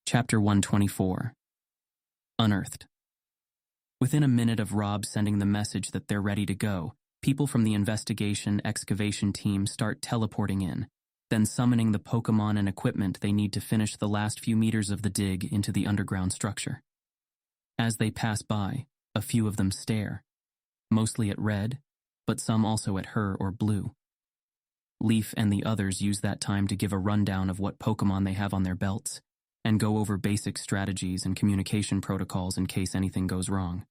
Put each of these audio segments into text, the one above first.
Chapter 124. Unearthed. Within a minute of Rob sending the message that they're ready to go, people from the investigation excavation team start teleporting in, then summoning the Pokemon and equipment they need to finish the last few meters of the dig into the underground structure. As they pass by, a few of them stare, mostly at Red, but some also at her or Blue. Leaf and the others use that time to give a rundown of what Pokemon they have on their belts, and go over basic strategies and communication protocols in case anything goes wrong.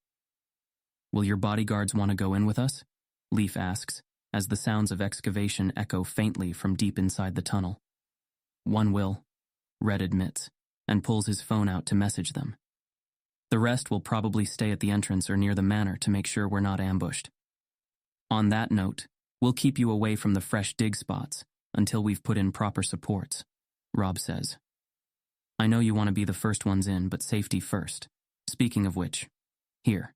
"Will your bodyguards want to go in with us?" Leaf asks, as the sounds of excavation echo faintly from deep inside the tunnel. "One will," Red admits, and pulls his phone out to message them. "The rest will probably stay at the entrance or near the manor to make sure we're not ambushed. On that note, we'll keep you away from the fresh dig spots until we've put in proper supports," Rob says. "I know you want to be the first ones in, but safety first. Speaking of which, here."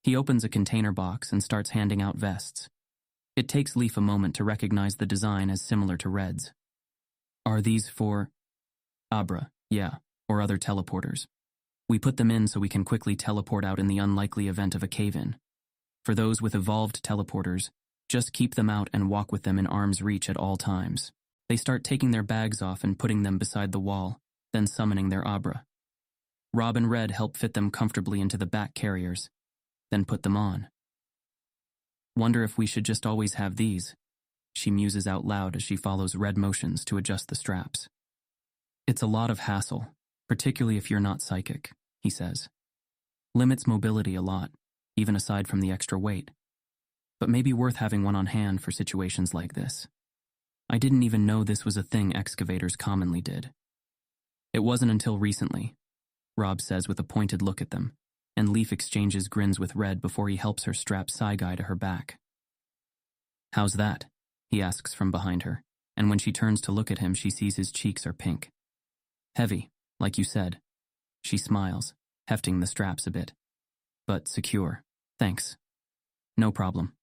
He opens a container box and starts handing out vests. It takes Leaf a moment to recognize the design as similar to Red's. "Are these for Abra, yeah, or other teleporters? We put them in so we can quickly teleport out in the unlikely event of a cave-in. For those with evolved teleporters, just keep them out and walk with them in arm's reach at all times." They start taking their bags off and putting them beside the wall, then summoning their Abra. Rob and Red help fit them comfortably into the back carriers, then put them on. "Wonder if we should just always have these," she muses out loud as she follows Red motions to adjust the straps. "It's a lot of hassle, particularly if you're not psychic," he says. "Limits mobility a lot, even aside from the extra weight. But maybe worth having one on hand for situations like this. I didn't even know this was a thing excavators commonly did." "It wasn't until recently," Rob says with a pointed look at them, and Leaf exchanges grins with Red before he helps her strap Saigai to her back. "How's that?" he asks from behind her, and when she turns to look at him, she sees his cheeks are pink. "Heavy, like you said." She smiles, hefting the straps a bit. "But secure, thanks." "No problem."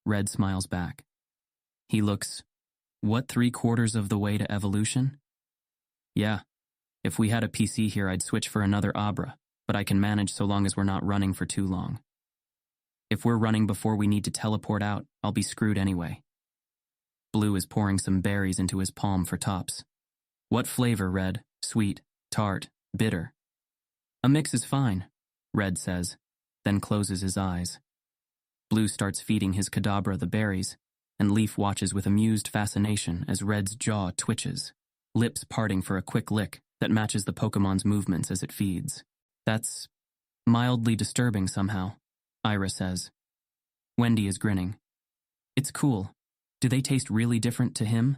Red smiles back. He looks, "What, 3/4 of the way to evolution?" "Yeah. If we had a PC here, I'd switch for another Abra, but I can manage so long as we're not running for too long. If we're running before we need to teleport out, I'll be screwed anyway." Blue is pouring some berries into his palm for tops. "What flavor, Red? Sweet, tart, bitter?" "A mix is fine," Red says, then closes his eyes. Blue starts feeding his Kadabra the berries, and Leaf watches with amused fascination as Red's jaw twitches, lips parting for a quick lick that matches the Pokemon's movements as it feeds. "That's mildly disturbing somehow," Ira says. Wendy is grinning. "It's cool. Do they taste really different to him?"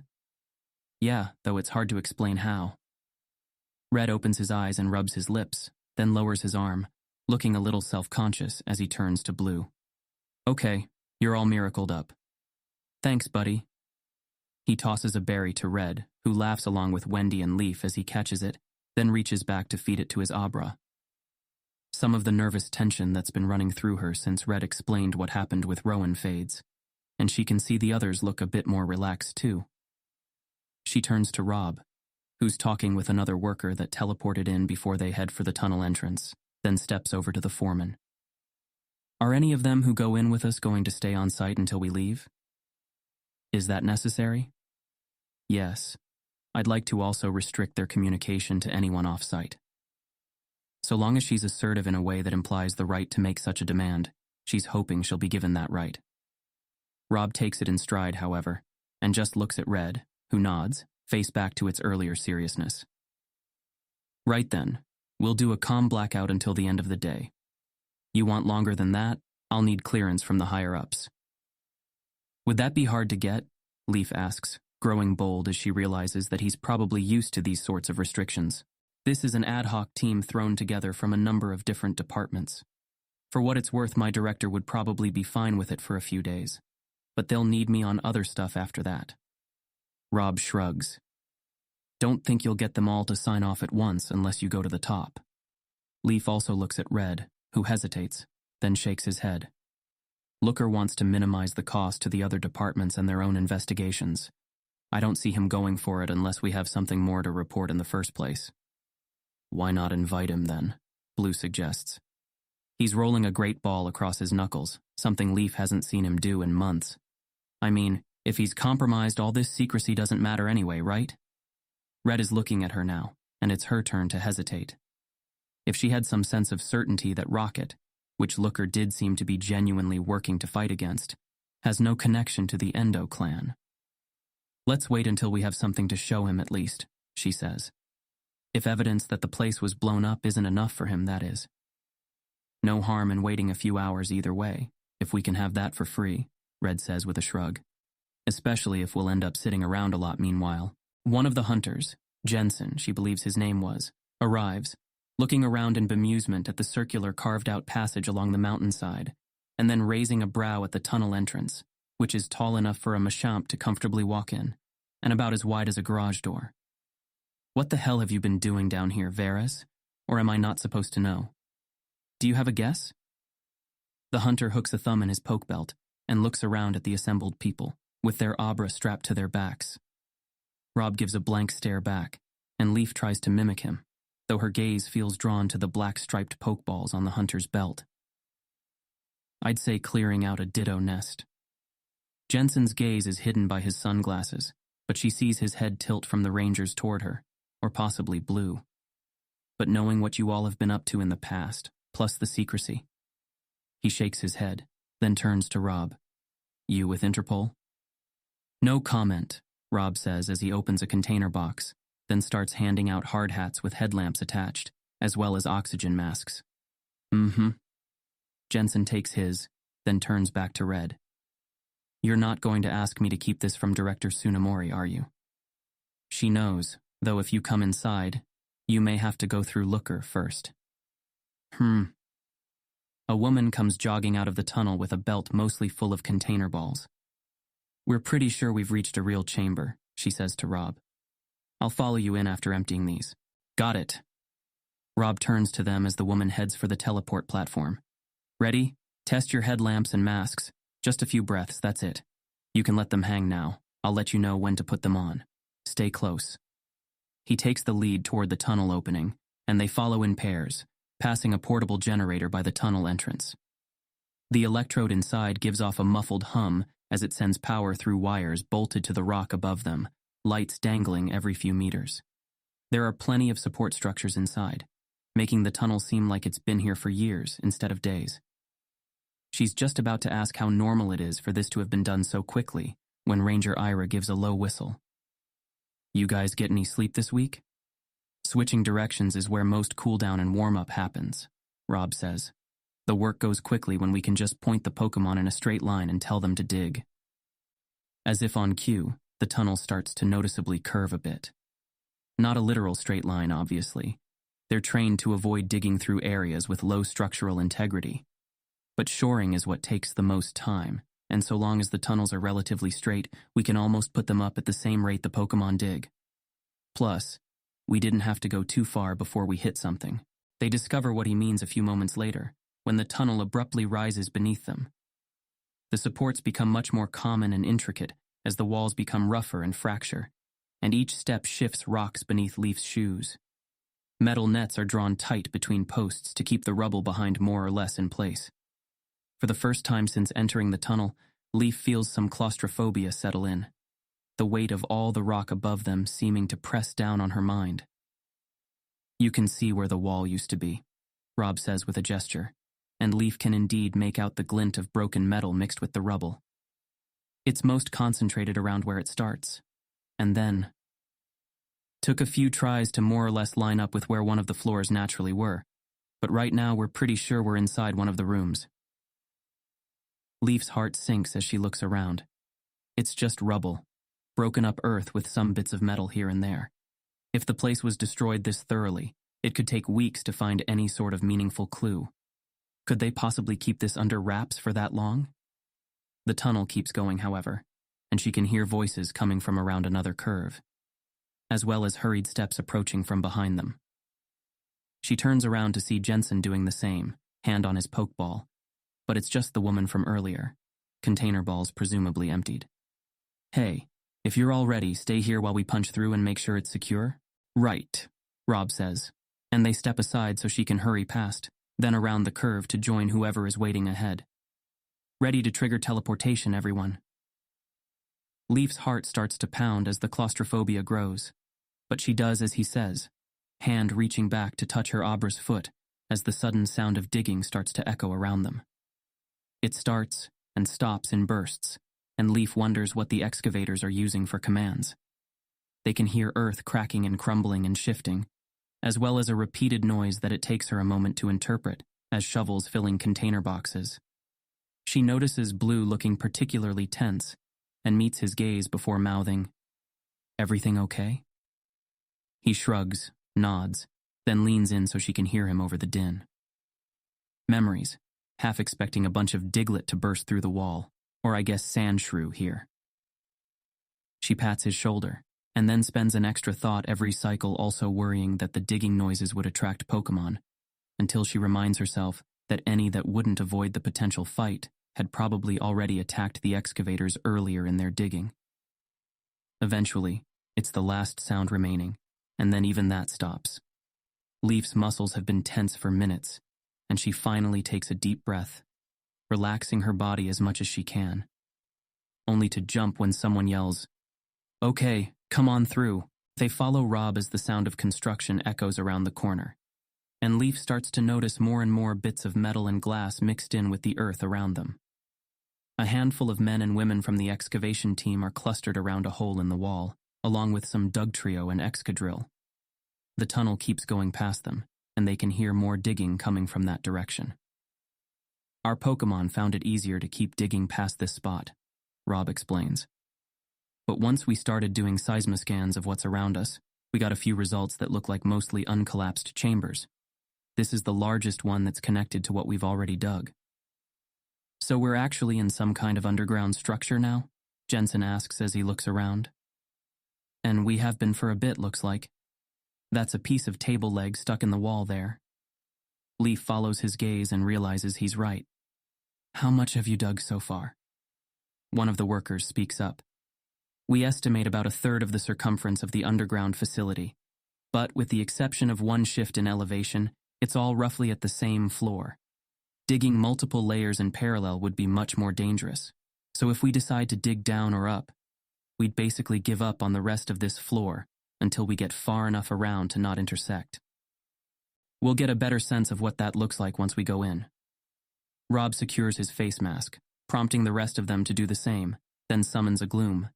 "Yeah, though it's hard to explain how." Red opens his eyes and rubs his lips, then lowers his arm, looking a little self-conscious as he turns to Blue. "Okay, you're all miracled up." "Thanks, buddy." He tosses a berry to Red, who laughs along with Wendy and Leaf as he catches it, then reaches back to feed it to his Abra. Some of the nervous tension that's been running through her since Red explained what happened with Rowan fades, and she can see the others look a bit more relaxed too. She turns to Rob, who's talking with another worker that teleported in before they head for the tunnel entrance, then steps over to the foreman. "Are any of them who go in with us going to stay on site until we leave?" "Is that necessary?" "Yes. I'd like to also restrict their communication to anyone off-site." So long as she's assertive in a way that implies the right to make such a demand, she's hoping she'll be given that right. Rob takes it in stride, however, and just looks at Red, who nods, face back to its earlier seriousness. "Right then, we'll do a calm blackout until the end of the day. You want longer than that? I'll need clearance from the higher-ups." "Would that be hard to get?" Leaf asks, growing bold as she realizes that he's probably used to these sorts of restrictions. This is an ad hoc team thrown together from a number of different departments. For what it's worth, my director would probably be fine with it for a few days, but they'll need me on other stuff after that. Rob shrugs. "Don't think you'll get them all to sign off at once unless you go to the top." Leaf also looks at Red, who hesitates, then shakes his head. Looker wants to minimize the cost to the other departments and their own investigations. I don't see him going for it unless we have something more to report in the first place. Why not invite him then? Blue suggests. He's rolling a great ball across his knuckles, something Leaf hasn't seen him do in months. I mean, if he's compromised, all this secrecy doesn't matter anyway, right? Red is looking at her now, and it's her turn to hesitate. If she had some sense of certainty that Rocket, which Looker did seem to be genuinely working to fight against, has no connection to the Endo clan. Let's wait until we have something to show him at least, she says. If evidence that the place was blown up isn't enough for him, that is. No harm in waiting a few hours either way, if we can have that for free, Red says with a shrug. Especially if we'll end up sitting around a lot meanwhile. One of the hunters, Jensen, she believes his name was, arrives, looking around in bemusement at the circular carved-out passage along the mountainside, and then raising a brow at the tunnel entrance, which is tall enough for a Machamp to comfortably walk in, and about as wide as a garage door. What the hell have you been doing down here, Varys? Or am I not supposed to know? Do you have a guess? The hunter hooks a thumb in his poke belt and looks around at the assembled people, with their abra strapped to their backs. Rob gives a blank stare back, and Leaf tries to mimic him, though her gaze feels drawn to the black striped pokeballs on the hunter's belt. I'd say clearing out a ditto nest. Jensen's gaze is hidden by his sunglasses, but she sees his head tilt from the rangers toward her, or possibly Blue. But knowing what you all have been up to in the past, plus the secrecy. He shakes his head, then turns to Rob. You with Interpol? No comment, Rob says as he opens a container box, then starts handing out hard hats with headlamps attached, as well as oxygen masks. Mm-hmm. Jensen takes his, then turns back to Red. You're not going to ask me to keep this from Director Tsunemori, are you? She knows, though if you come inside, you may have to go through Looker first. A woman comes jogging out of the tunnel with a belt mostly full of container balls. We're pretty sure we've reached a real chamber, she says to Rob. I'll follow you in after emptying these. Got it. Rob turns to them as the woman heads for the teleport platform. Ready? Test your headlamps and masks. Just a few breaths, that's it. You can let them hang now. I'll let you know when to put them on. Stay close. He takes the lead toward the tunnel opening, and they follow in pairs, passing a portable generator by the tunnel entrance. The electrode inside gives off a muffled hum as it sends power through wires bolted to the rock above them, lights dangling every few meters. There are plenty of support structures inside, making the tunnel seem like it's been here for years instead of days. She's just about to ask how normal it is for this to have been done so quickly when Ranger Ira gives a low whistle. You guys get any sleep this week? Switching directions is where most cooldown and warm-up happens, Rob says. The work goes quickly when we can just point the Pokemon in a straight line and tell them to dig. As if on cue, the tunnel starts to noticeably curve a bit. Not a literal straight line, obviously. They're trained to avoid digging through areas with low structural integrity. But shoring is what takes the most time, and so long as the tunnels are relatively straight, we can almost put them up at the same rate the Pokemon dig. Plus, we didn't have to go too far before we hit something. They discover what he means a few moments later, when the tunnel abruptly rises beneath them. The supports become much more common and intricate as the walls become rougher and fracture, and each step shifts rocks beneath Leaf's shoes. Metal nets are drawn tight between posts to keep the rubble behind more or less in place. For the first time since entering the tunnel, Leaf feels some claustrophobia settle in, the weight of all the rock above them seeming to press down on her mind. You can see where the wall used to be, Rob says with a gesture, and Leaf can indeed make out the glint of broken metal mixed with the rubble. It's most concentrated around where it starts, and then took a few tries to more or less line up with where one of the floors naturally were, but right now we're pretty sure we're inside one of the rooms. Leaf's heart sinks as she looks around. It's just rubble, broken up earth with some bits of metal here and there. If the place was destroyed this thoroughly, it could take weeks to find any sort of meaningful clue. Could they possibly keep this under wraps for that long? The tunnel keeps going, however, and she can hear voices coming from around another curve, as well as hurried steps approaching from behind them. She turns around to see Jensen doing the same, hand on his pokeball, but it's just the woman from earlier, container balls presumably emptied. Hey, if you're all ready, stay here while we punch through and make sure it's secure? Right, Rob says, and they step aside so she can hurry past, then around the curve to join whoever is waiting ahead. Ready to trigger teleportation, everyone. Leaf's heart starts to pound as the claustrophobia grows, but she does as he says, hand reaching back to touch her Abra's foot as the sudden sound of digging starts to echo around them. It starts and stops in bursts, and Leaf wonders what the excavators are using for commands. They can hear earth cracking and crumbling and shifting, as well as a repeated noise that it takes her a moment to interpret as shovels filling container boxes. She notices Blue looking particularly tense and meets his gaze before mouthing, "Everything okay?" He shrugs, nods, then leans in so she can hear him over the din. Memories, half expecting a bunch of Diglett to burst through the wall, or I guess sand shrew here. She pats his shoulder, and then spends an extra thought every cycle also worrying that the digging noises would attract Pokemon, until she reminds herself that any that wouldn't avoid the potential fight had probably already attacked the excavators earlier in their digging. Eventually, it's the last sound remaining, and then even that stops. Leaf's muscles have been tense for minutes, and she finally takes a deep breath, relaxing her body as much as she can, only to jump when someone yells, "Okay, come on through." They follow Rob as the sound of construction echoes around the corner, and Leaf starts to notice more and more bits of metal and glass mixed in with the earth around them. A handful of men and women from the excavation team are clustered around a hole in the wall, along with some Dugtrio and Excadrill. The tunnel keeps going past them, and they can hear more digging coming from that direction. "Our Pokemon found it easier to keep digging past this spot," Rob explains. "But once we started doing seismoscans of what's around us, we got a few results that look like mostly uncollapsed chambers. This is the largest one that's connected to what we've already dug." "So we're actually in some kind of underground structure now?" Jensen asks as he looks around. "And we have been for a bit, looks like. That's a piece of table leg stuck in the wall there." Leaf follows his gaze and realizes he's right. "How much have you dug so far?" One of the workers speaks up. "We estimate about a third of the circumference of the underground facility, but with the exception of one shift in elevation, it's all roughly at the same floor. Digging multiple layers in parallel would be much more dangerous, so if we decide to dig down or up, we'd basically give up on the rest of this floor until we get far enough around to not intersect. We'll get a better sense of what that looks like once we go in." Rob secures his face mask, prompting the rest of them to do the same, then summons a Gloom.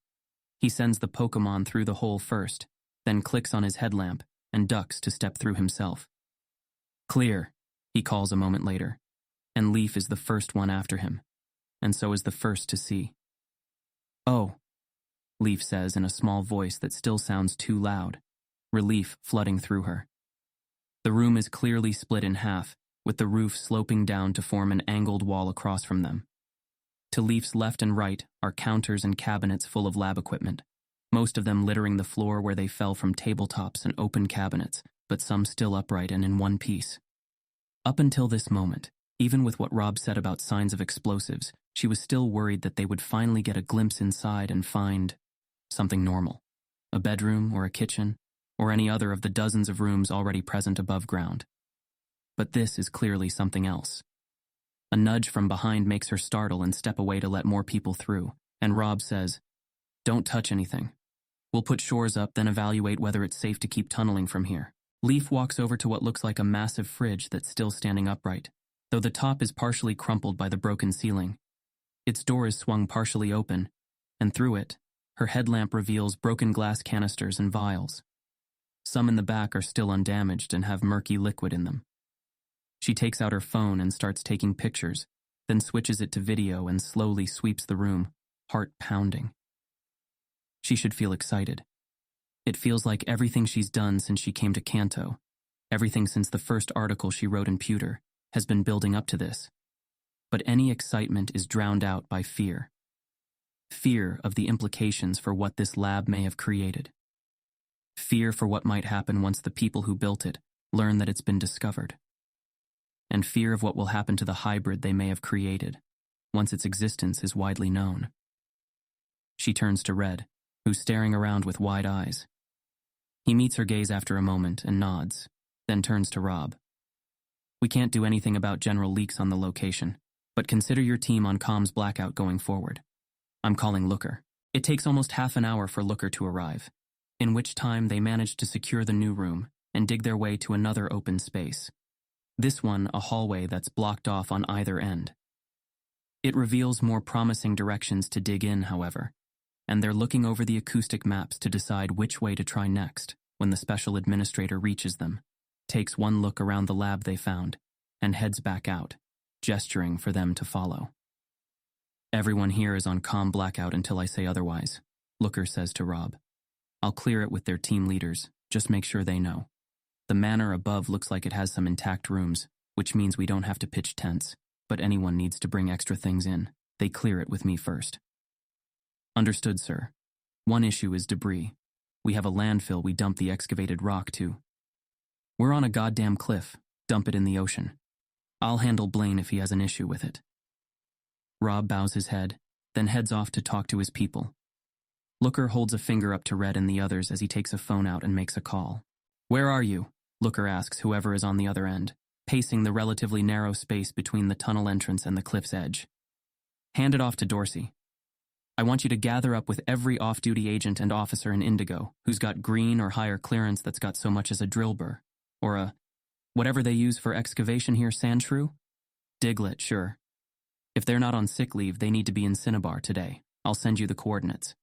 He sends the Pokemon through the hole first, then clicks on his headlamp and ducks to step through himself. "Clear," he calls a moment later, and Leaf is the first one after him, and so is the first to see. "Oh," Leaf says in a small voice that still sounds too loud, relief flooding through her. The room is clearly split in half, with the roof sloping down to form an angled wall across from them. To Leaf's left and right are counters and cabinets full of lab equipment, most of them littering the floor where they fell from tabletops and open cabinets, but some still upright and in one piece. Up until this moment, even with what Rob said about signs of explosives, she was still worried that they would finally get a glimpse inside and find something normal, a bedroom or a kitchen, or any other of the dozens of rooms already present above ground. But this is clearly something else. A nudge from behind makes her startle and step away to let more people through, and Rob says, "Don't touch anything. We'll put shores up, then evaluate whether it's safe to keep tunneling from here." Leaf walks over to what looks like a massive fridge that's still standing upright, though the top is partially crumpled by the broken ceiling. Its door is swung partially open, and through it, her headlamp reveals broken glass canisters and vials. Some in the back are still undamaged and have murky liquid in them. She takes out her phone and starts taking pictures, then switches it to video and slowly sweeps the room, heart pounding. She should feel excited. It feels like everything she's done since she came to Kanto, everything since the first article she wrote in Pewter, has been building up to this. But any excitement is drowned out by fear. Fear of the implications for what this lab may have created. Fear for what might happen once the people who built it learn that it's been discovered. And fear of what will happen to the hybrid they may have created, once its existence is widely known. She turns to Red, who's staring around with wide eyes. He meets her gaze after a moment and nods, then turns to Rob. We can't do anything about general leaks on the location, but consider your team on comms blackout going forward. I'm calling Looker. It takes almost half an hour for Looker to arrive, in which time they manage to secure the new room and dig their way to another open space. This one a hallway that's blocked off on either end. It reveals more promising directions to dig in, however, and they're looking over the acoustic maps to decide which way to try next when the special administrator reaches them, takes one look around the lab they found, and heads back out, gesturing for them to follow. Everyone here is on comm blackout until I say otherwise, Looker says to Rob. I'll clear it with their team leaders, just make sure they know. The manor above looks like it has some intact rooms, which means we don't have to pitch tents, but anyone needs to bring extra things in. They clear it with me first. Understood, sir. One issue is debris. We have a landfill we dump the excavated rock to. We're on a goddamn cliff. Dump it in the ocean. I'll handle Blaine if he has an issue with it. Rob bows his head, then heads off to talk to his people. Looker holds a finger up to Red and the others as he takes a phone out and makes a call. Where are you? Looker asks whoever is on the other end, pacing the relatively narrow space between the tunnel entrance and the cliff's edge. Hand it off to Dorsey. I want you to gather up with every off-duty agent and officer in Indigo who's got green or higher clearance that's got so much as a drill burr, or a, whatever they use for excavation here, sand shrew? Diglet, sure. If they're not on sick leave, they need to be in Cinnabar today. I'll send you the coordinates.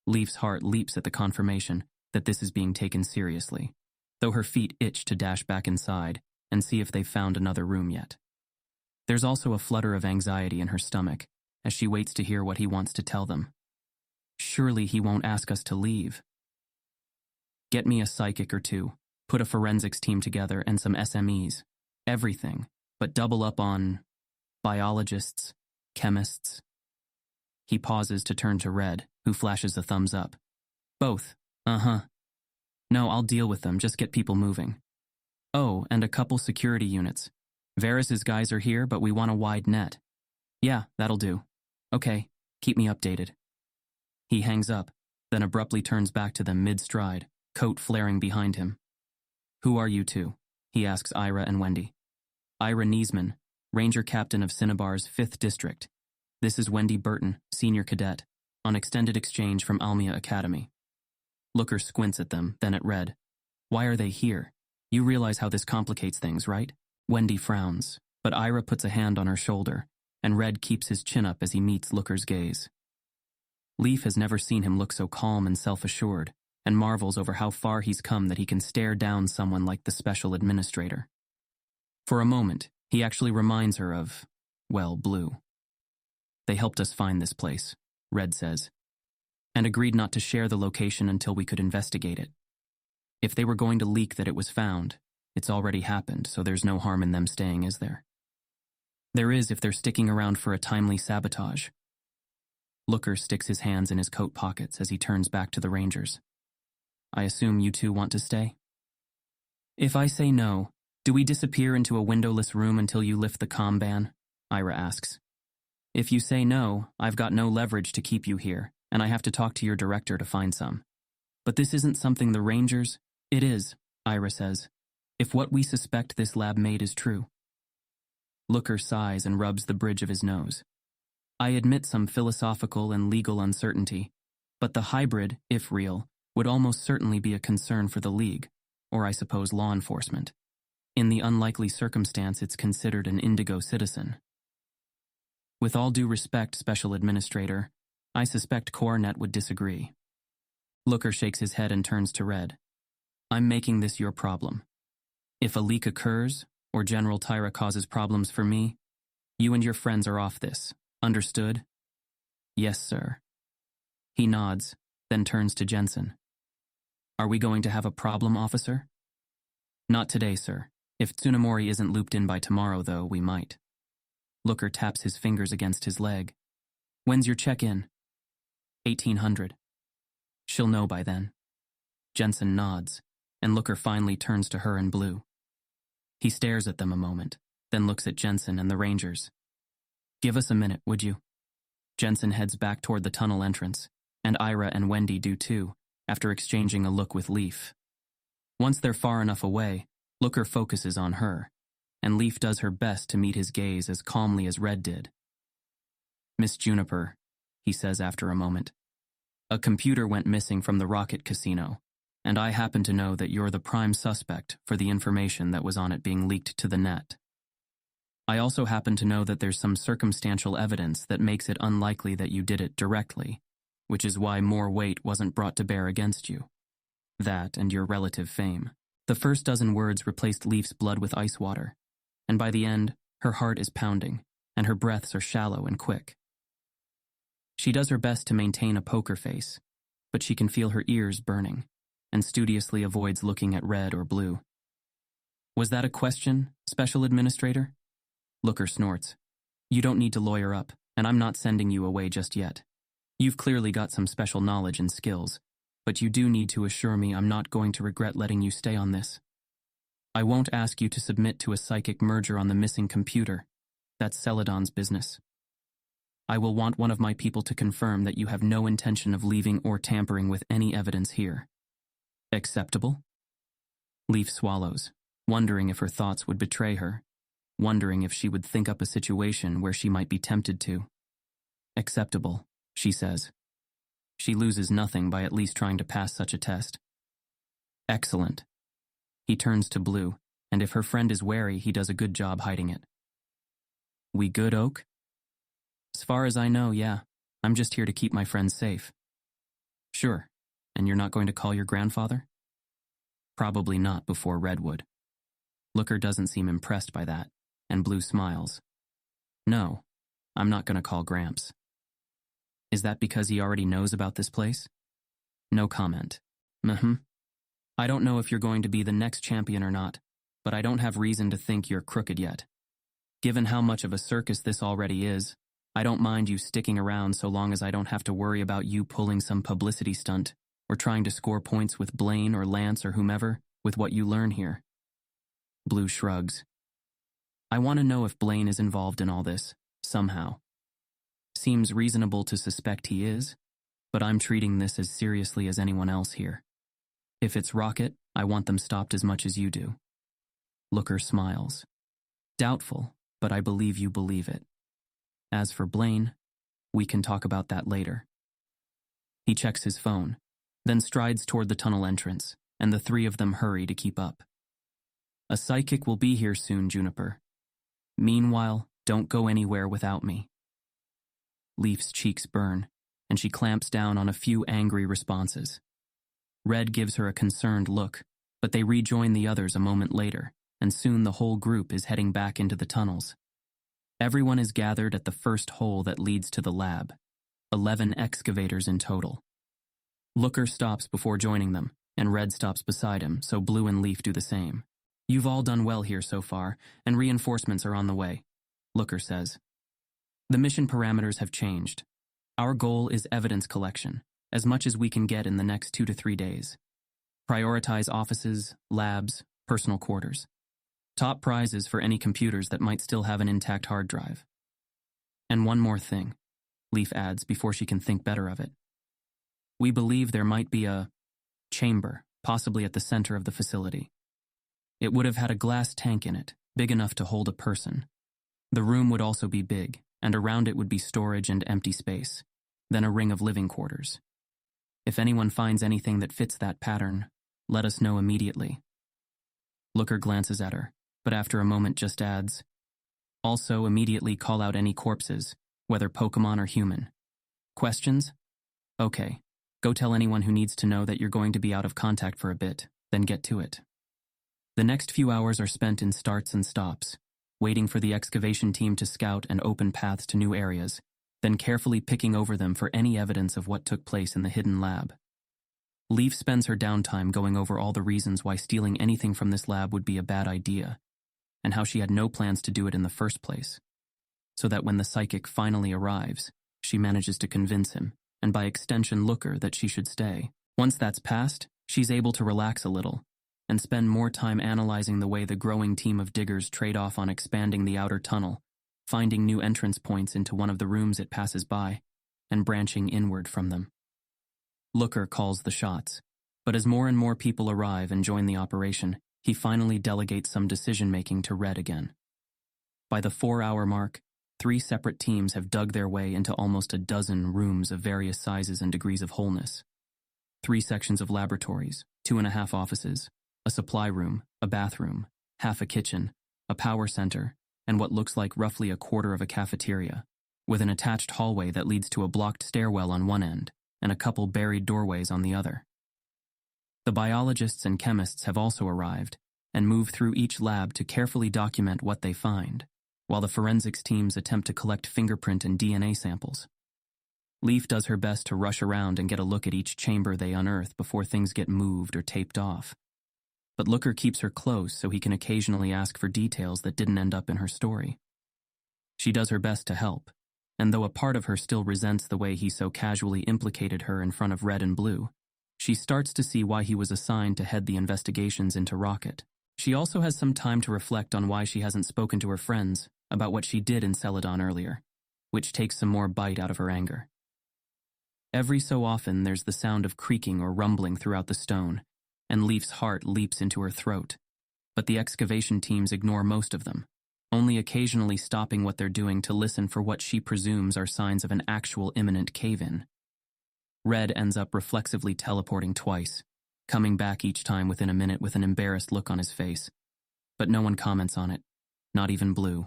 Leaf's heart leaps at the confirmation that this is being taken seriously, though her feet itch to dash back inside and see if they've found another room yet. There's also a flutter of anxiety in her stomach as she waits to hear what he wants to tell them. Surely he won't ask us to leave. Get me a psychic or two, put a forensics team together and some SMEs. Everything, but double up on biologists, chemists. He pauses to turn to Red, who flashes a thumbs up. Both. Uh-huh. No, I'll deal with them, just get people moving. Oh, and a couple security units. Varys's guys are here, but we want a wide net. Yeah, that'll do. Okay, keep me updated. He hangs up, then abruptly turns back to them mid-stride, coat flaring behind him. Who are you two? He asks Ira and Wendy. Ira Niesman, Ranger Captain of Cinnabar's 5th District. This is Wendy Burton, Senior Cadet, on extended exchange from Almia Academy. Looker squints at them, then at Red. Why are they here? You realize how this complicates things, right? Wendy frowns, but Ira puts a hand on her shoulder, and Red keeps his chin up as he meets Looker's gaze. Leaf has never seen him look so calm and self-assured, and marvels over how far he's come that he can stare down someone like the special administrator. For a moment, he actually reminds her of, well, Blue. They helped us find this place, Red says, and agreed not to share the location until we could investigate it. If they were going to leak that it was found, it's already happened, so there's no harm in them staying, is there? There is if they're sticking around for a timely sabotage. Looker sticks his hands in his coat pockets as he turns back to the Rangers. I assume you two want to stay? If I say no, do we disappear into a windowless room until you lift the comm ban? Ira asks. If you say no, I've got no leverage to keep you here, and I have to talk to your director to find some. But this isn't something the Rangers... It is, Ira says, if what we suspect this lab made is true. Looker sighs and rubs the bridge of his nose. I admit some philosophical and legal uncertainty, but the hybrid, if real, would almost certainly be a concern for the League, or I suppose law enforcement. In the unlikely circumstance it's considered an Indigo citizen. With all due respect, Special Administrator, I suspect Coronet would disagree. Looker shakes his head and turns to Red. I'm making this your problem. If a leak occurs, or General Tyra causes problems for me, you and your friends are off this. Understood? Yes, sir. He nods, then turns to Jensen. Are we going to have a problem, officer? Not today, sir. If Tsunemori isn't looped in by tomorrow, though, we might. Looker taps his fingers against his leg. When's your check-in? 1800. She'll know by then. Jensen nods, and Looker finally turns to her and Blue. He stares at them a moment, then looks at Jensen and the Rangers. Give us a minute, would you? Jensen heads back toward the tunnel entrance, and Ira and Wendy do too, after exchanging a look with Leaf. Once they're far enough away, Looker focuses on her, and Leaf does her best to meet his gaze as calmly as Red did. "Miss Juniper," he says after a moment, "a computer went missing from the Rocket Casino, and I happen to know that you're the prime suspect for the information that was on it being leaked to the net. I also happen to know that there's some circumstantial evidence that makes it unlikely that you did it directly, which is why more weight wasn't brought to bear against you. That and your relative fame." The first dozen words replaced Leaf's blood with ice water, and by the end, her heart is pounding, and her breaths are shallow and quick. She does her best to maintain a poker face, but she can feel her ears burning, and studiously avoids looking at Red or Blue. "Was that a question, Special Administrator?" Looker snorts. "You don't need to lawyer up, and I'm not sending you away just yet. You've clearly got some special knowledge and skills, but you do need to assure me I'm not going to regret letting you stay on this. I won't ask you to submit to a psychic merger on the missing computer. That's Celadon's business. I will want one of my people to confirm that you have no intention of leaving or tampering with any evidence here. Acceptable?" Leaf swallows, wondering if her thoughts would betray her, wondering if she would think up a situation where she might be tempted to. "Acceptable," she says. She loses nothing by at least trying to pass such a test. "Excellent." He turns to Blue, and if her friend is wary, he does a good job hiding it. "We good, Oak?" "As far as I know, yeah. I'm just here to keep my friends safe." "Sure. And you're not going to call your grandfather?" "Probably not before Redwood." Looker doesn't seem impressed by that, and Blue smiles. "No, I'm not going to call Gramps." "Is that because he already knows about this place?" No comment. "I don't know if you're going to be the next champion or not, but I don't have reason to think you're crooked yet. Given how much of a circus this already is, I don't mind you sticking around so long as I don't have to worry about you pulling some publicity stunt or trying to score points with Blaine or Lance or whomever with what you learn here." Blue shrugs. "I want to know if Blaine is involved in all this, somehow. Seems reasonable to suspect he is, but I'm treating this as seriously as anyone else here. If it's Rocket, I want them stopped as much as you do." Looker smiles. "Doubtful, but I believe you believe it. As for Blaine, we can talk about that later." He checks his phone, then strides toward the tunnel entrance, and the three of them hurry to keep up. "A psychic will be here soon, Juniper. Meanwhile, don't go anywhere without me." Leaf's cheeks burn, and she clamps down on a few angry responses. Red gives her a concerned look, but they rejoin the others a moment later, and soon the whole group is heading back into the tunnels. Everyone is gathered at the first hole that leads to the lab, 11 excavators in total. Looker stops before joining them, and Red stops beside him, so Blue and Leaf do the same. "You've all done well here so far, and reinforcements are on the way," Looker says. "The mission parameters have changed. Our goal is evidence collection, as much as we can get in the next 2 to 3 days. Prioritize offices, labs, personal quarters. Top prizes for any computers that might still have an intact hard drive. And one more thing," Leaf adds before she can think better of it. "We believe there might be a chamber, possibly at the center of the facility. It would have had a glass tank in it, big enough to hold a person. The room would also be big, and around it would be storage and empty space, then a ring of living quarters. If anyone finds anything that fits that pattern, let us know immediately." Looker glances at her, but after a moment just adds, "Also immediately call out any corpses, whether Pokemon or human. Questions? Okay, go tell anyone who needs to know that you're going to be out of contact for a bit, then get to it." The next few hours are spent in starts and stops, waiting for the excavation team to scout and open paths to new areas, then carefully picking over them for any evidence of what took place in the hidden lab. Leaf spends her downtime going over all the reasons why stealing anything from this lab would be a bad idea, and how she had no plans to do it in the first place, so that when the psychic finally arrives, she manages to convince him, and by extension Looker, that she should stay. Once that's passed, she's able to relax a little, and spend more time analyzing the way the growing team of diggers trade off on expanding the outer tunnel, finding new entrance points into one of the rooms it passes by, and branching inward from them. Looker calls the shots, But as more and more people arrive and join the operation, he finally delegates some decision-making to Red again. By the 4-hour mark, 3 separate teams have dug their way into almost a dozen rooms of various sizes and degrees of wholeness. 3 sections of laboratories, 2.5 offices, a supply room, a bathroom, half a kitchen, a power center, and what looks like roughly a quarter of a cafeteria, with an attached hallway that leads to a blocked stairwell on one end and a couple buried doorways on the other. The biologists and chemists have also arrived and move through each lab to carefully document what they find, while the forensics teams attempt to collect fingerprint and DNA samples. Leaf does her best to rush around and get a look at each chamber they unearth before things get moved or taped off. But Looker keeps her close so he can occasionally ask for details that didn't end up in her story. She does her best to help, and though a part of her still resents the way he so casually implicated her in front of Red and Blue, she starts to see why he was assigned to head the investigations into Rocket. She also has some time to reflect on why she hasn't spoken to her friends about what she did in Celadon earlier, which takes some more bite out of her anger. Every so often there's the sound of creaking or rumbling throughout the stone, and Leaf's heart leaps into her throat, but the excavation teams ignore most of them, only occasionally stopping what they're doing to listen for what she presumes are signs of an actual imminent cave-in. Red ends up reflexively teleporting twice, coming back each time within a minute with an embarrassed look on his face. But no one comments on it, not even Blue.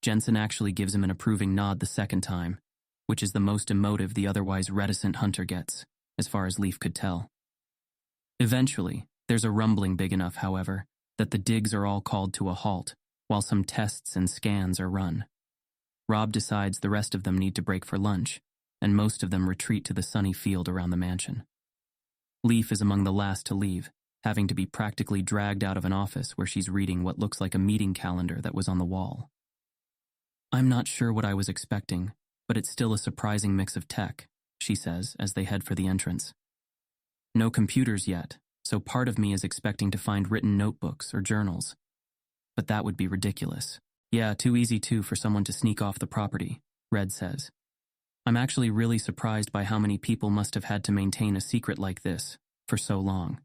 Jensen actually gives him an approving nod the second time, which is the most emotive the otherwise reticent Hunter gets, as far as Leaf could tell. Eventually, there's a rumbling big enough, however, that the digs are all called to a halt, while some tests and scans are run. Rob decides the rest of them need to break for lunch, and most of them retreat to the sunny field around the mansion. Leaf is among the last to leave, having to be practically dragged out of an office where she's reading what looks like a meeting calendar that was on the wall. "I'm not sure what I was expecting, but it's still a surprising mix of tech," she says as they head for the entrance. "No computers yet, so part of me is expecting to find written notebooks or journals. But that would be ridiculous. Yeah, too easy too for someone to sneak off the property," Red says. "I'm actually really surprised by how many people must have had to maintain a secret like this for so long."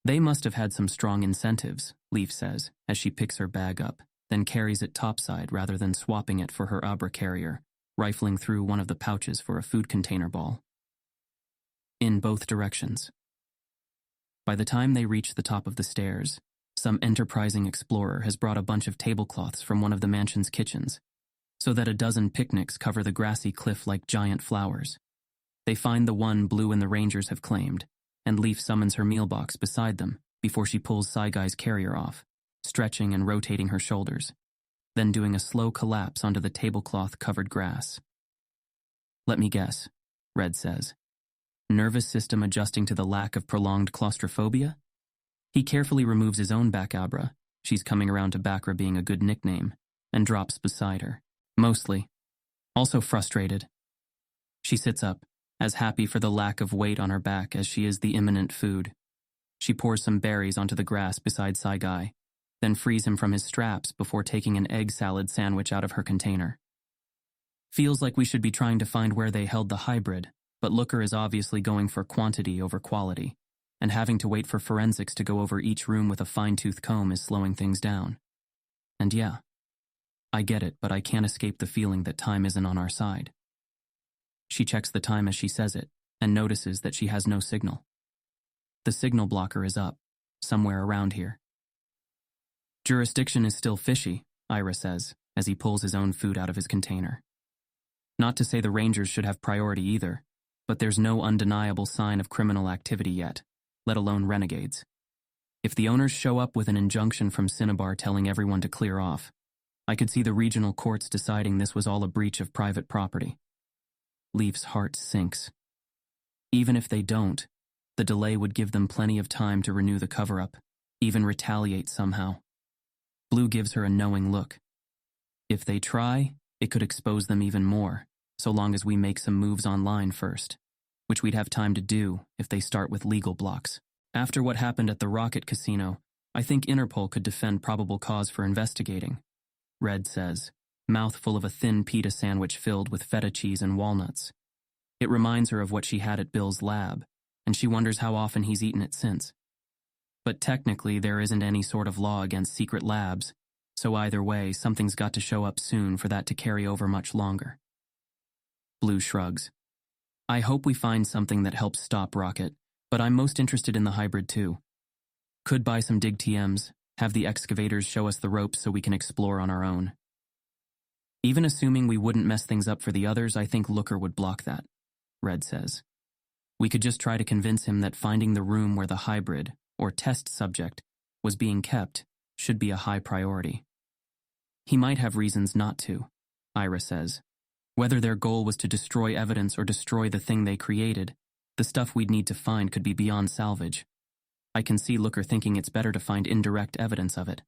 "They must have had some strong incentives," Leaf says as she picks her bag up, then carries it topside rather than swapping it for her Abra carrier, rifling through one of the pouches for a food container ball. In both directions. By the time they reach the top of the stairs, some enterprising explorer has brought a bunch of tablecloths from one of the mansion's kitchens, so that a dozen picnics cover the grassy cliff like giant flowers. They find the one Blue and the Rangers have claimed, and Leaf summons her meal box beside them before she pulls Saigai's carrier off, stretching and rotating her shoulders, then doing a slow collapse onto the tablecloth-covered grass. "Let me guess," Red says. "Nervous system adjusting to the lack of prolonged claustrophobia?" He carefully removes his own back Abra, she's coming around to Bakra being a good nickname, and drops beside her. Mostly. Also frustrated. She sits up, as happy for the lack of weight on her back as she is the imminent food. She pours some berries onto the grass beside Saigai, then frees him from his straps before taking an egg salad sandwich out of her container. Feels like we should be trying to find where they held the hybrid, but Looker is obviously going for quantity over quality, and having to wait for forensics to go over each room with a fine-tooth comb is slowing things down. And yeah, I get it, but I can't escape the feeling that time isn't on our side. She checks the time as she says it, and notices that she has no signal. The signal blocker is up, somewhere around here. "Jurisdiction is still fishy," Ira says, as he pulls his own food out of his container. Not to say the Rangers should have priority either, but there's no undeniable sign of criminal activity yet, let alone renegades. If the owners show up with an injunction from Cinnabar telling everyone to clear off, I could see the regional courts deciding this was all a breach of private property. Leaf's heart sinks. Even if they don't, the delay would give them plenty of time to renew the cover-up, even retaliate somehow. Blue gives her a knowing look. If they try, it could expose them even more, so long as we make some moves online first, which we'd have time to do if they start with legal blocks. After what happened at the Rocket Casino, I think Interpol could defend probable cause for investigating, Red says, mouthful of a thin pita sandwich filled with feta cheese and walnuts. It reminds her of what she had at Bill's lab, and she wonders how often he's eaten it since. But technically, there isn't any sort of law against secret labs, so either way, something's got to show up soon for that to carry over much longer. Blue shrugs. I hope we find something that helps stop Rocket, but I'm most interested in the hybrid too. Could buy some dig TMs, have the excavators show us the ropes so we can explore on our own. Even assuming we wouldn't mess things up for the others, I think Looker would block that, Red says. We could just try to convince him that finding the room where the hybrid, or test subject, was being kept should be a high priority. He might have reasons not to, Ira says. Whether their goal was to destroy evidence or destroy the thing they created, the stuff we'd need to find could be beyond salvage. I can see Looker thinking it's better to find indirect evidence of it.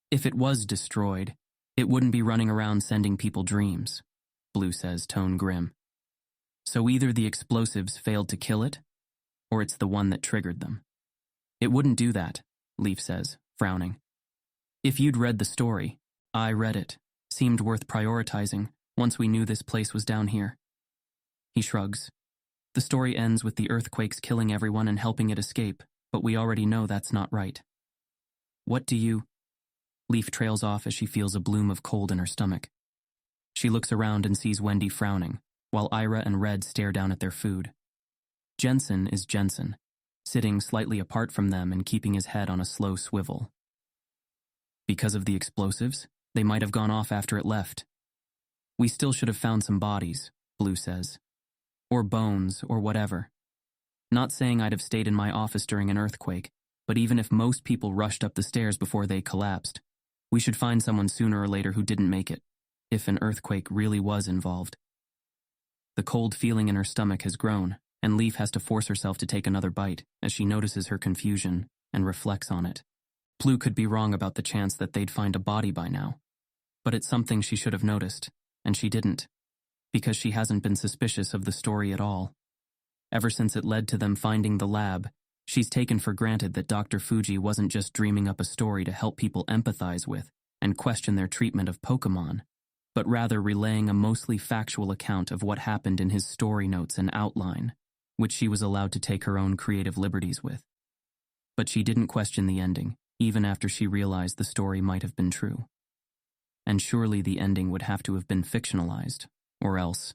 If it was destroyed, it wouldn't be running around sending people dreams, Blue says, tone grim. So either the explosives failed to kill it, or it's the one that triggered them. It wouldn't do that, Leaf says, frowning. If you'd read the story, I read it, seemed worth prioritizing once we knew this place was down here. He shrugs. The story ends with the earthquakes killing everyone and helping it escape, but we already know that's not right. What do you... Leaf trails off as she feels a bloom of cold in her stomach. She looks around and sees Wendy frowning, while Ira and Red stare down at their food. Jensen is Jensen, sitting slightly apart from them and keeping his head on a slow swivel. Because of the explosives, they might have gone off after it left. We still should have found some bodies, Blue says. Or bones, or whatever. Not saying I'd have stayed in my office during an earthquake, but even if most people rushed up the stairs before they collapsed, we should find someone sooner or later who didn't make it, if an earthquake really was involved. The cold feeling in her stomach has grown, and Leaf has to force herself to take another bite as she notices her confusion and reflects on it. Blue could be wrong about the chance that they'd find a body by now, but it's something she should have noticed, and she didn't, because she hasn't been suspicious of the story at all. Ever since it led to them finding the lab, she's taken for granted that Dr. Fuji wasn't just dreaming up a story to help people empathize with and question their treatment of Pokemon, but rather relaying a mostly factual account of what happened in his story notes and outline, which she was allowed to take her own creative liberties with. But she didn't question the ending, even after she realized the story might have been true. And surely the ending would have to have been fictionalized, or else.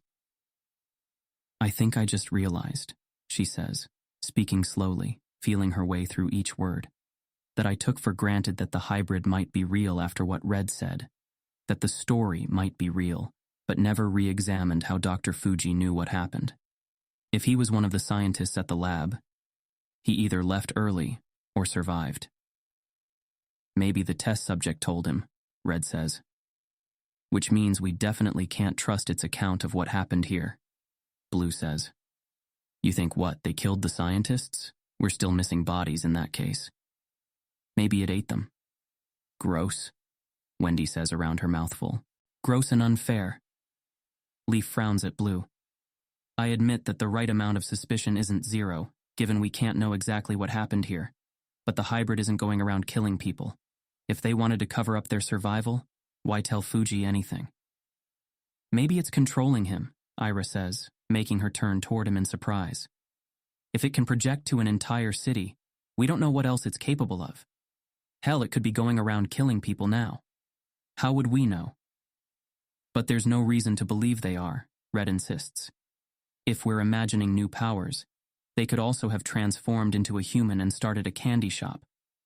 I think I just realized, she says, speaking slowly, feeling her way through each word, that I took for granted that the hybrid might be real after what Red said, that the story might be real, but never re-examined how Dr. Fuji knew what happened. If he was one of the scientists at the lab, he either left early or survived. Maybe the test subject told him, Red says. Which means we definitely can't trust its account of what happened here, Blue says. You think what, they killed the scientists? We're still missing bodies in that case. Maybe it ate them. Gross, Wendy says around her mouthful. Gross and unfair. Leaf frowns at Blue. I admit that the right amount of suspicion isn't zero, given we can't know exactly what happened here. But the hybrid isn't going around killing people. If they wanted to cover up their survival, why tell Fuji anything? Maybe it's controlling him, Ira says, making her turn toward him in surprise. If it can project to an entire city, we don't know what else it's capable of. Hell, it could be going around killing people now. How would we know? But there's no reason to believe they are, Red insists. If we're imagining new powers, they could also have transformed into a human and started a candy shop.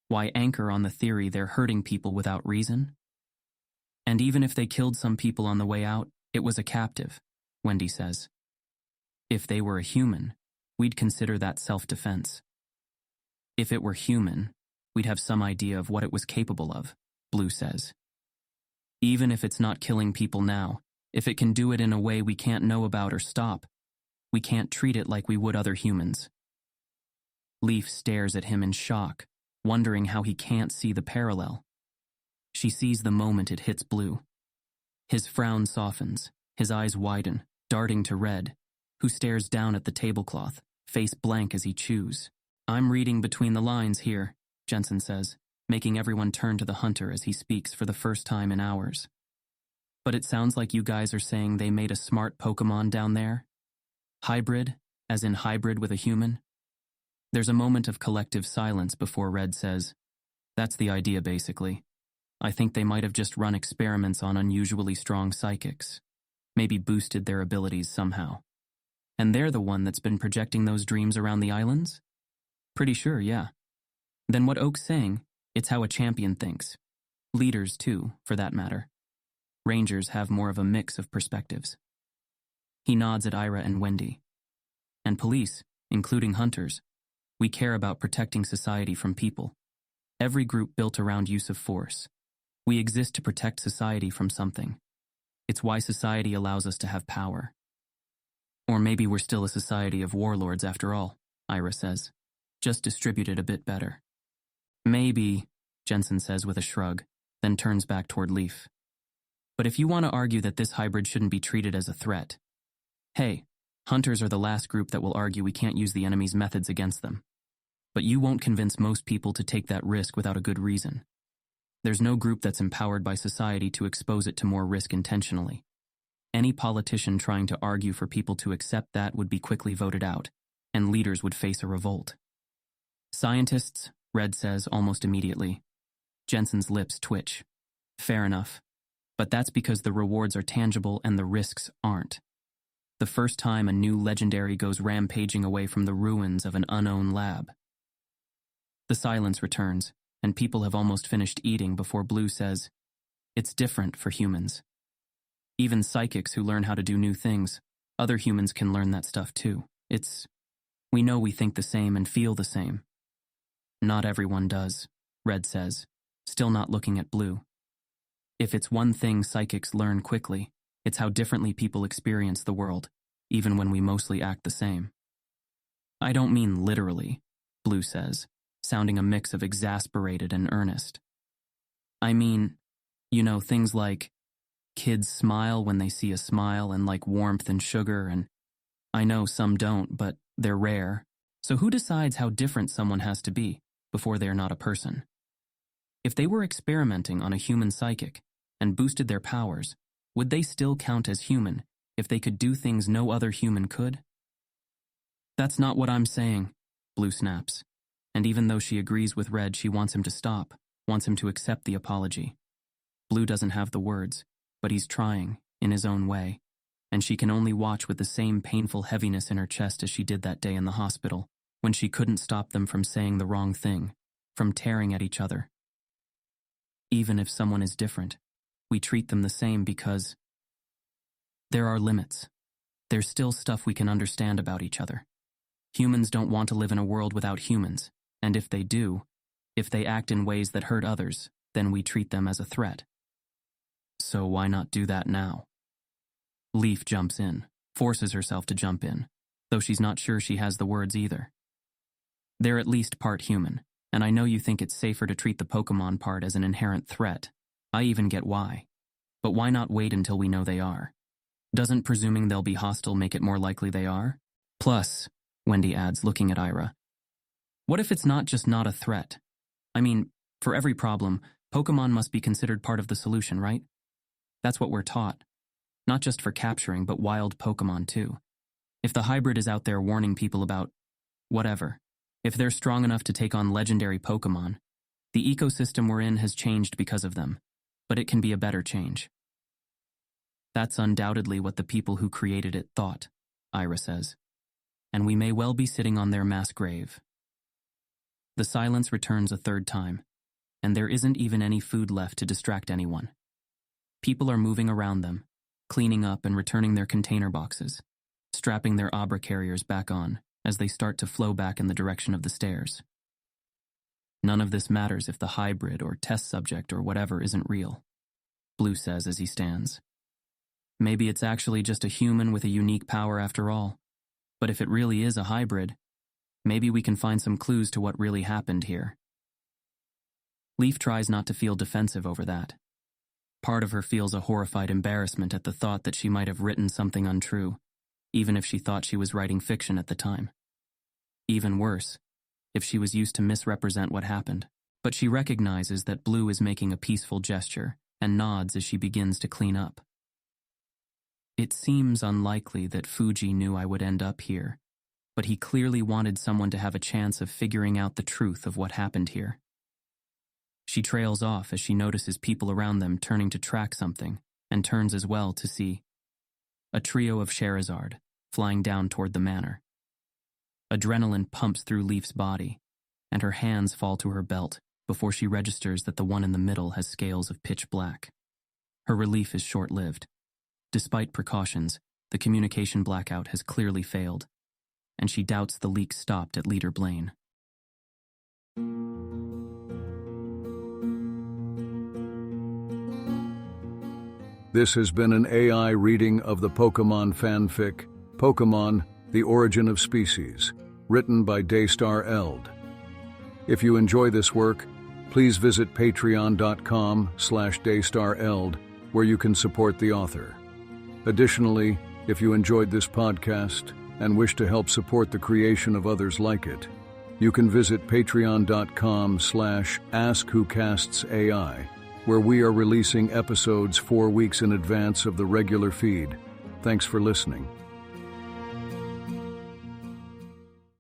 Why anchor on the theory they're hurting people without reason? And even if they killed some people on the way out, it was a captive, Wendy says. If they were a human, we'd consider that self-defense. If it were human, we'd have some idea of what it was capable of, Blue says. Even if it's not killing people now, if it can do it in a way we can't know about or stop, we can't treat it like we would other humans. Leaf stares at him in shock, wondering how he can't see the parallel. She sees the moment it hits Blue. His frown softens, his eyes widen, darting to Red, who stares down at the tablecloth, face blank as he chews. I'm reading between the lines here, Jensen says, making everyone turn to the hunter as he speaks for the first time in hours. But it sounds like you guys are saying they made a smart Pokemon down there? Hybrid, As in hybrid with a human? There's a moment of collective silence before Red says, "That's the idea, basically. I think they might have just run experiments on unusually strong psychics. Maybe boosted their abilities somehow. And they're the one that's been projecting those dreams around the islands? Pretty sure, yeah. Then what Oak's saying, it's how a champion thinks. Leaders, too, for that matter. Rangers have more of a mix of perspectives." He nods at Ira and Wendy. "And police, including hunters. We care about protecting society from people. Every group built around use of force. We exist to protect society from something. It's why society allows us to have power. Or maybe we're still a society of warlords after all," Ira says. "Just distributed a bit better." "Maybe," Jensen says with a shrug, then turns back toward Leaf. "But if you want to argue that this hybrid shouldn't be treated as a threat, hey, hunters are the last group that will argue we can't use the enemy's methods against them. But you won't convince most people to take that risk without a good reason. There's no group that's empowered by society to expose it to more risk intentionally. Any politician trying to argue for people to accept that would be quickly voted out, and leaders would face a revolt." "Scientists," Red says almost immediately. Jensen's lips twitch. "Fair enough. But that's because the rewards are tangible and the risks aren't. The first time a new legendary goes rampaging away from the ruins of an unowned lab." The silence returns, and people have almost finished eating before Blue says, "It's different for humans. Even psychics who learn how to do new things, other humans can learn that stuff too. We know we think the same and feel the same." "Not everyone does," Red says, still not looking at Blue. "If it's one thing psychics learn quickly, it's how differently people experience the world, even when we mostly act the same." "I don't mean literally," Blue says, sounding a mix of exasperated and earnest. "I mean, things like kids smile when they see a smile and like warmth and sugar, and I know some don't, but they're rare. So who decides how different someone has to be before they're not a person? If they were experimenting on a human psychic and boosted their powers, would they still count as human if they could do things no other human could?" "That's not what I'm saying," Blue snaps. And even though she agrees with Red, she wants him to stop, wants him to accept the apology. Blue doesn't have the words, but he's trying, in his own way, and she can only watch with the same painful heaviness in her chest as she did that day in the hospital, when she couldn't stop them from saying the wrong thing, from tearing at each other. Even if someone is different, we treat them the same because there are limits. There's still stuff we can understand about each other. Humans don't want to live in a world without humans. And if they do, if they act in ways that hurt others, then we treat them as a threat. So why not do that now? Leaf jumps in, forces herself to jump in, though she's not sure she has the words either. "They're at least part human, and I know you think it's safer to treat the Pokemon part as an inherent threat. I even get why. But why not wait until we know they are? Doesn't presuming they'll be hostile make it more likely they are? Plus," Wendy adds, looking at Ira, "what if it's not a threat? I mean, for every problem, Pokemon must be considered part of the solution, right? That's what we're taught. Not just for capturing, but wild Pokemon too. If the hybrid is out there warning people about whatever, if they're strong enough to take on legendary Pokemon, the ecosystem we're in has changed because of them, but it can be a better change." "That's undoubtedly what the people who created it thought," Ira says. "And we may well be sitting on their mass grave." The silence returns a third time, and there isn't even any food left to distract anyone. People are moving around them, cleaning up and returning their container boxes, strapping their Abra carriers back on as they start to flow back in the direction of the stairs. None of this matters if the hybrid or test subject or whatever isn't real, Blue says as he stands. Maybe it's actually just a human with a unique power after all. But if it really is a hybrid, maybe we can find some clues to what really happened here. Leaf tries not to feel defensive over that. Part of her feels a horrified embarrassment at the thought that she might have written something untrue, even if she thought she was writing fiction at the time. Even worse, if she was used to misrepresent what happened. But she recognizes that Blue is making a peaceful gesture and nods as she begins to clean up. "It seems unlikely that Fuji knew I would end up here," but he clearly wanted someone to have a chance of figuring out the truth of what happened here. She trails off as she notices people around them turning to track something, and turns as well to see a trio of Scheherazade flying down toward the manor. Adrenaline pumps through Leaf's body, and her hands fall to her belt before she registers that the one in the middle has scales of pitch black. Her relief is short-lived. Despite precautions, the communication blackout has clearly failed, and she doubts the leak stopped at Leader Blaine. This has been an AI reading of the Pokemon fanfic, Pokemon: The Origin of Species, written by Daystar Eld. If you enjoy this work, please visit patreon.com/daystareld, where you can support the author. Additionally, if you enjoyed this podcast and wish to help support the creation of others like it, you can visit patreon.com/askwhocastsai, where we are releasing episodes 4 weeks in advance of the regular feed. Thanks for listening.